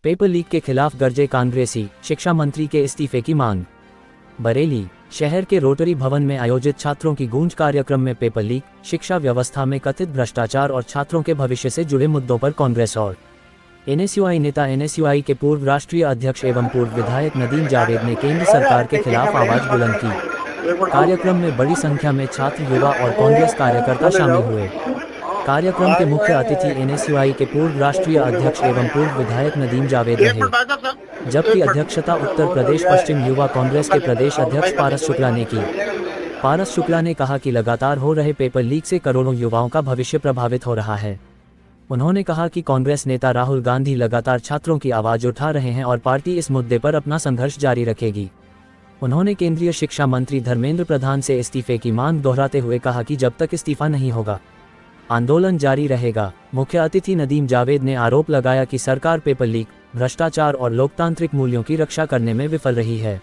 Paper leak के खिलाफ गरजे कांग्रेसी, शिक्षा मंत्री के इस्तीफे की मांग। बरेली शहर के रोटरी भवन में आयोजित छात्रों की गूंज कार्यक्रम में पेपर लीक, शिक्षा व्यवस्था में कथित भ्रष्टाचार और छात्रों के भविष्य से जुड़े मुद्दों पर कांग्रेस और एनएसयूआई नेता एनएसयूआई के पूर्व राष्ट्रीय अध्यक्ष एवं पूर्व विधायक नदीम जावेद ने केंद्र सरकार के खिलाफ आवाज बुलंद की। कार्यक्रम में बड़ी संख्या में छात्र, युवा और कांग्रेस कार्यकर्ता शामिल हुए। कार्यक्रम के मुख्य अतिथि एनएसयूआई के पूर्व राष्ट्रीय अध्यक्ष एवं पूर्व विधायक नदीम जावेद रहे, जबकि अध्यक्षता उत्तर प्रदेश पश्चिम युवा कांग्रेस के प्रदेश अध्यक्ष पारस शुक्ला ने की। पारस शुक्ला ने कहा कि लगातार हो रहे पेपर लीक से करोड़ों युवाओं का भविष्य प्रभावित हो रहा है। उन्होंने कहा कि कांग्रेस नेता राहुल गांधी लगातार छात्रों की आवाज उठा रहे हैं और पार्टी इस मुद्दे पर अपना संघर्ष जारी रखेगी। उन्होंने केंद्रीय शिक्षा मंत्री धर्मेंद्र प्रधान से इस्तीफे की मांग दोहराते हुए कहा कि जब तक इस्तीफा नहीं होगा, आंदोलन जारी रहेगा। मुख्य अतिथि नदीम जावेद ने आरोप लगाया कि सरकार पेपर लीक, भ्रष्टाचार और लोकतांत्रिक मूल्यों की रक्षा करने में विफल रही है।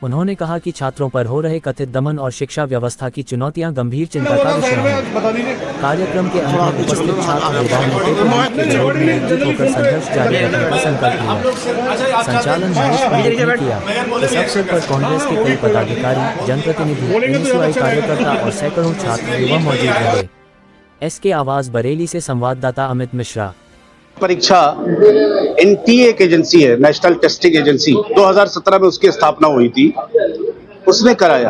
उन्होंने कहा कि छात्रों पर हो रहे कथित दमन और शिक्षा व्यवस्था की चुनौतियां गंभीर चिंता का विषय हैं। कार्यक्रम के अंत में उपस्थित छात्र युवाओं ने पेपर लीक के विरोध में एकजुट होकर संघर्ष जारी रखने का संकल्प लिया। संचालन महेश पंडित ने किया। इस अवसर पर कांग्रेस के कई पदाधिकारी, जनप्रतिनिधि, एनएसयूआई कार्यकर्ता और सैकड़ों छात्र युवा मौजूद रहे। एसके आवाज बरेली से संवाददाता अमित मिश्रा। परीक्षा एनटीए एक एजेंसी है, नेशनल टेस्टिंग एजेंसी, 2017 में उसकी स्थापना हुई थी, उसने कराया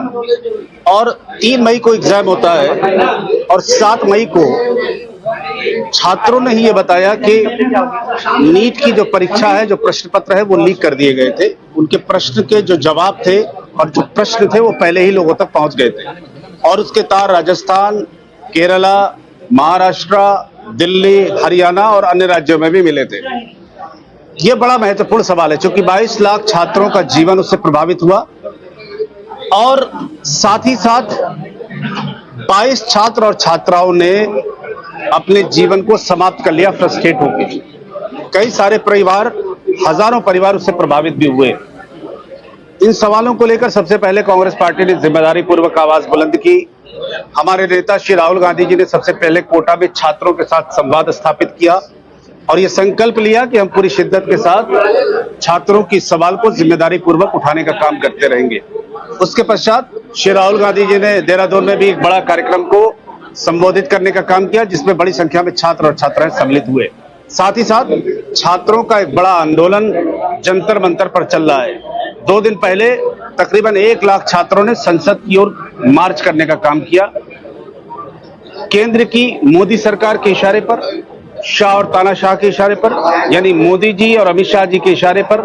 और 3 मई को एग्जाम होता है और 7 मई को छात्रों ने ही ये बताया कि नीट की जो परीक्षा है, जो प्रश्न पत्र है, वो लीक कर दिए गए थे। उनके प्रश्न के जो जवाब थे और जो प्रश्न थे वो पहले ही लोगों तक पहुंच गए थे और उसके तार राजस्थान, केरला, महाराष्ट्र, दिल्ली, हरियाणा और अन्य राज्यों में भी मिले थे। यह बड़ा महत्वपूर्ण सवाल है क्योंकि 22 लाख छात्रों का जीवन उससे प्रभावित हुआ और साथ ही साथ 22 छात्र और छात्राओं ने अपने जीवन को समाप्त कर लिया फ्रस्ट्रेट होकर। कई सारे परिवार, हजारों परिवार उससे प्रभावित भी हुए। इन सवालों को लेकर सबसे पहले कांग्रेस पार्टी ने जिम्मेदारी पूर्वक आवाज बुलंद की। हमारे नेता श्री राहुल गांधी जी ने सबसे पहले कोटा में छात्रों के साथ संवाद स्थापित किया और ये संकल्प लिया कि हम पूरी शिद्दत के साथ छात्रों की सवाल को जिम्मेदारी पूर्वक उठाने का काम करते रहेंगे। उसके पश्चात श्री राहुल गांधी जी ने देहरादून में भी एक बड़ा कार्यक्रम को संबोधित करने का काम किया जिसमें बड़ी संख्या में छात्र और छात्राएं सम्मिलित हुए। साथ ही साथ छात्रों का एक बड़ा आंदोलन जंतर मंतर पर चल रहा है। 2 दिन पहले तकरीबन 1 लाख छात्रों ने संसद की ओर मार्च करने का काम किया। केंद्र की मोदी सरकार के इशारे पर, शाह और तानाशाह के इशारे पर, यानी मोदी जी और अमित शाह जी के इशारे पर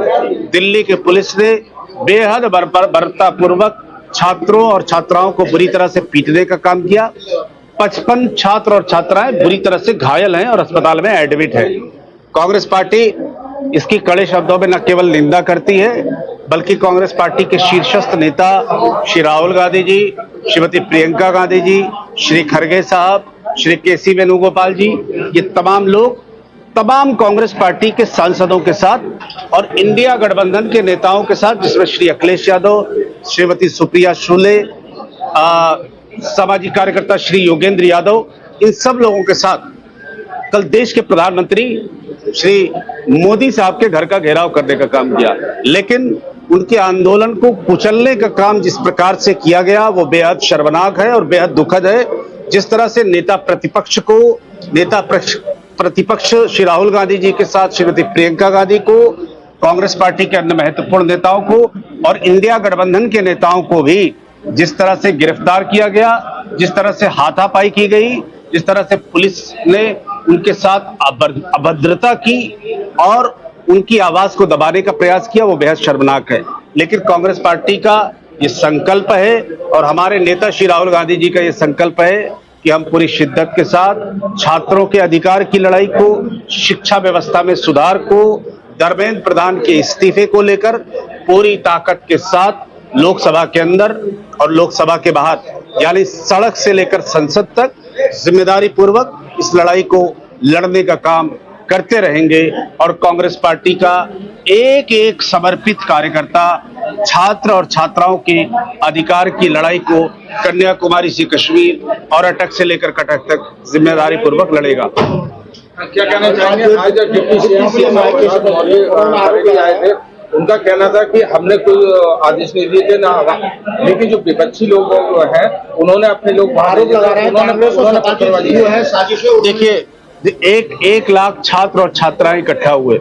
दिल्ली के पुलिस ने बेहद बर्बरतापूर्वक छात्रों और छात्राओं को बुरी तरह से पीटने का काम किया। 55 छात्र और छात्राएं बुरी तरह से घायल हैं और अस्पताल में एडमिट हैं। कांग्रेस पार्टी इसकी कड़े शब्दों में न केवल निंदा करती है बल्कि कांग्रेस पार्टी के शीर्षस्थ नेता श्री राहुल गांधी जी, श्रीमती प्रियंका गांधी जी, श्री खरगे साहब, श्री केसी वेणुगोपाल जी, ये तमाम लोग तमाम कांग्रेस पार्टी के सांसदों के साथ और इंडिया गठबंधन के नेताओं के साथ, जिसमें श्री अखिलेश यादव, श्रीमती सुप्रिया शुले, सामाजिक कार्यकर्ता श्री योगेंद्र यादव, इन सब लोगों के साथ कल देश के प्रधानमंत्री श्री मोदी साहब के घर का घेराव करने का काम किया। लेकिन उनके आंदोलन को कुचलने का काम जिस प्रकार से किया गया वो बेहद शर्मनाक है और बेहद दुखद है। जिस तरह से नेता प्रतिपक्ष श्री राहुल गांधी जी के साथ श्रीमती प्रियंका गांधी को, कांग्रेस पार्टी के अन्य महत्वपूर्ण नेताओं को और इंडिया गठबंधन के नेताओं को भी जिस तरह से गिरफ्तार किया गया, जिस तरह से हाथापाई की गई, जिस तरह से पुलिस ने उनके साथ अभद्रता की और उनकी आवाज को दबाने का प्रयास किया, वो बेहद शर्मनाक है। लेकिन कांग्रेस पार्टी का ये संकल्प है और हमारे नेता श्री राहुल गांधी जी का ये संकल्प है कि हम पूरी शिद्दत के साथ छात्रों के अधिकार की लड़ाई को, शिक्षा व्यवस्था में सुधार को, धर्मेंद्र प्रधान के इस्तीफे को लेकर पूरी ताकत के साथ लोकसभा के अंदर और लोकसभा के बाहर, यानी सड़क से लेकर संसद तक जिम्मेदारी पूर्वक इस लड़ाई को लड़ने का काम करते रहेंगे और कांग्रेस पार्टी का एक एक समर्पित कार्यकर्ता छात्र और छात्राओं के अधिकार की लड़ाई को कन्याकुमारी से कश्मीर और अटक से लेकर कटक तक जिम्मेदारी पूर्वक लड़ेगा। क्या कहना चाहेंगे? आज डिप्टी सीएम आए थे, उनका कहना था कि हमने कोई आदेश नहीं दिए थे ना, लेकिन जो विपक्षी लोग हैं उन्होंने अपने लोग आरोप लगा रहे हैं। देखिए, 1 लाख छात्र और छात्राएं इकट्ठा हुए,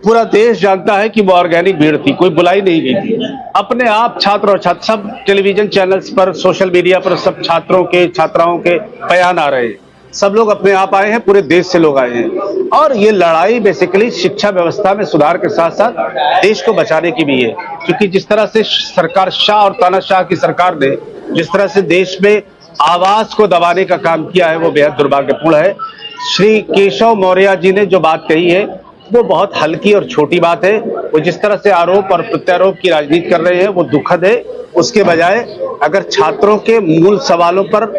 पूरा देश जानता है कि वो ऑर्गेनिक भीड़ थी, कोई बुलाई नहीं गई थी। अपने आप छात्र और छात्र सब टेलीविजन चैनल्स पर, सोशल मीडिया पर सब छात्रों के छात्राओं के बयान आ रहे हैं। सब लोग अपने आप आए हैं, पूरे देश से लोग आए हैं। और ये लड़ाई बेसिकली शिक्षा व्यवस्था में सुधार के साथ साथ देश को बचाने की भी है, क्योंकि जिस तरह से सरकार शाह और तानाशाह की सरकार ने जिस तरह से देश में आवाज को दबाने का काम किया है, वो बेहद दुर्भाग्यपूर्ण है। श्री केशव मौर्य जी ने जो बात कही है वो बहुत हल्की और छोटी बात है। वो जिस तरह से आरोप और प्रत्यारोप की राजनीति कर रहे हैं वो दुखद है। उसके बजाय अगर छात्रों के मूल सवालों पर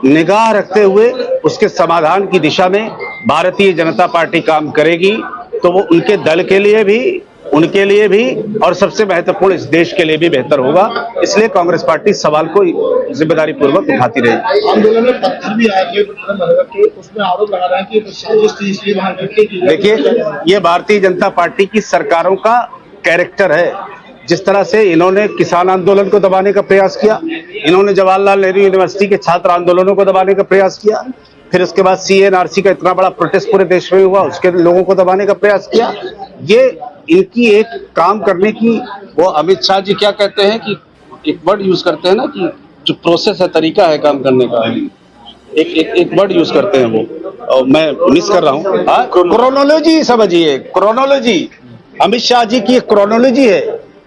निगाह रखते हुए उसके समाधान की दिशा में भारतीय जनता पार्टी काम करेगी तो वो उनके दल के लिए भी, उनके लिए भी और सबसे महत्वपूर्ण इस देश के लिए भी बेहतर होगा। इसलिए कांग्रेस पार्टी सवाल को जिम्मेदारी पूर्वक उठाती रहेगी। आंदोलन में पत्थर भी आए थे, उसमें आरोप लगा रहे हैं कि साजिश थी, इसलिए वहां देखिए, ये भारतीय जनता पार्टी की सरकारों का कैरेक्टर है। जिस तरह से इन्होंने किसान आंदोलन को दबाने का प्रयास किया, इन्होंने जवाहरलाल नेहरू यूनिवर्सिटी के छात्र आंदोलनों को दबाने का प्रयास किया, फिर उसके बाद CNRC का इतना बड़ा प्रोटेस्ट पूरे देश में हुआ, उसके लोगों को दबाने का प्रयास किया। ये इनकी एक काम करने की, वो अमित शाह जी क्या कहते हैं कि एक वर्ड यूज करते हैं ना कि जो प्रोसेस है, तरीका है काम करने का, एक वर्ड यूज करते हैं वो, और मैं मिस कर रहा हूँ। क्रोनोलॉजी समझिए, क्रोनोलॉजी। अमित शाह जी की एक क्रोनोलॉजी है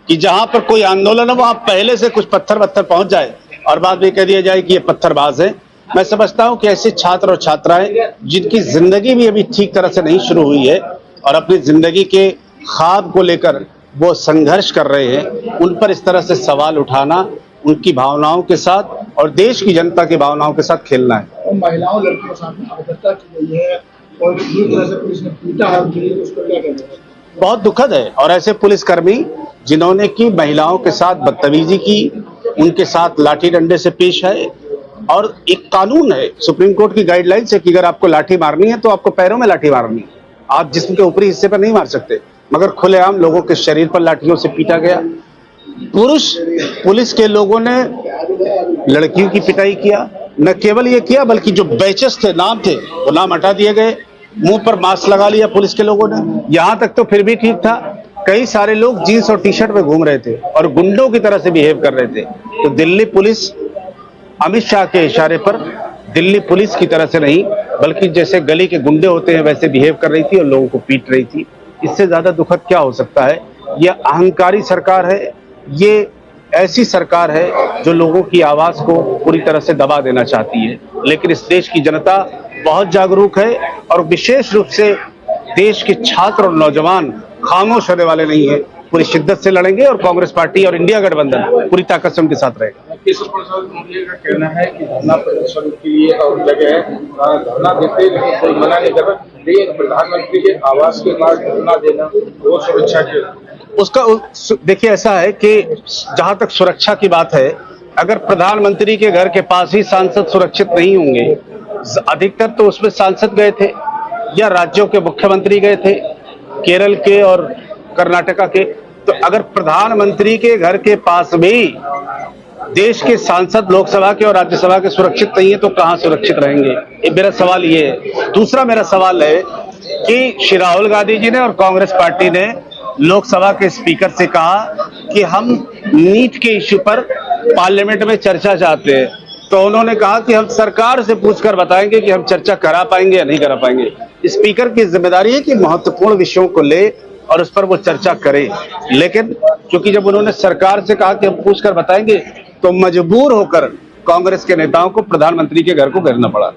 कि जहां पर कोई आंदोलन है वहां पहले से कुछ पत्थर पहुंच जाए और बाद में कह दिया जाए कि ये पत्थरबाज है। मैं समझता हूं कि ऐसे छात्र और छात्राएं जिनकी जिंदगी भी अभी ठीक तरह से नहीं शुरू हुई है और अपनी जिंदगी के ख्वाब को लेकर वो संघर्ष कर रहे हैं, उन पर इस तरह से सवाल उठाना उनकी भावनाओं के साथ और देश की जनता की भावनाओं के साथ खेलना है। महिलाओं लड़कियों के साथ अभद्रता की गई है और पूरी तरह से पुलिस ने पीटा है, उसको क्या कहते हैं? बहुत दुखद है। और ऐसे पुलिसकर्मी जिन्होंने की महिलाओं के साथ बदतमीजी की, उनके साथ लाठी डंडे से पेश है। और एक कानून है, सुप्रीम कोर्ट की गाइडलाइंस है कि अगर आपको लाठी मारनी है तो आपको पैरों में लाठी मारनी है, आप जिस्म के ऊपरी हिस्से पर नहीं मार सकते। मगर खुलेआम लोगों के शरीर पर लाठियों से पीटा गया। पुलिस के लोगों ने लड़कियों की पिटाई किया। न केवल ये किया बल्कि जो बैचेस थे, नाम थे, वो नाम हटा दिए गए। मुंह पर मास्क लगा लिया पुलिस के लोगों ने। यहां तक तो फिर भी ठीक था, कई सारे लोग जींस और टी-शर्ट में घूम रहे थे और गुंडों की तरह से बिहेव कर रहे थे। तो दिल्ली पुलिस अमित शाह के इशारे पर दिल्ली पुलिस की तरह से नहीं बल्कि जैसे गली के गुंडे होते हैं वैसे बिहेव कर रही थी और लोगों को पीट रही थी। इससे ज्यादा दुखद क्या हो सकता है? यह अहंकारी सरकार है, ये ऐसी सरकार है जो लोगों की आवाज को पूरी तरह से दबा देना चाहती है। लेकिन इस देश की जनता बहुत जागरूक है और विशेष रूप से देश के छात्र और नौजवान खामोश होने वाले नहीं है, पूरी शिद्दत से लड़ेंगे और कांग्रेस पार्टी और इंडिया गठबंधन पूरी ताकत से उनके साथ रहेगा। केशव प्रसाद मौर्य का कहना है कि धरना प्रदर्शन के लिए और जगह है, धरना देते लेकिन कोई मना नहीं कर रहा, लेकिन प्रधानमंत्री के आवास के पास धरना देना वो सुरक्षा के उसका देखिए, ऐसा है कि जहां तक सुरक्षा की बात है, अगर प्रधानमंत्री के घर के पास ही सांसद सुरक्षित नहीं होंगे, अधिकतर तो उसमें सांसद गए थे या राज्यों के मुख्यमंत्री गए थे, केरल के और कर्नाटका के। तो अगर प्रधानमंत्री के घर के पास भी देश के सांसद लोकसभा के और राज्यसभा के सुरक्षित नहीं है तो कहां सुरक्षित रहेंगे? ये मेरा सवाल ये है। दूसरा मेरा सवाल है कि श्री राहुल गांधी जी ने और कांग्रेस पार्टी ने लोकसभा के स्पीकर से कहा कि हम नीट के इश्यू पर पार्लियामेंट में चर्चा चाहते हैं, तो उन्होंने कहा कि हम सरकार से पूछकर बताएंगे कि हम चर्चा करा पाएंगे या नहीं करा पाएंगे। स्पीकर की जिम्मेदारी है कि महत्वपूर्ण विषयों को ले और उस पर वो चर्चा करे, लेकिन क्योंकि जब उन्होंने सरकार से कहा कि हम पूछकर बताएंगे तो मजबूर होकर कांग्रेस के नेताओं को प्रधानमंत्री के घर को घेरना पड़ा।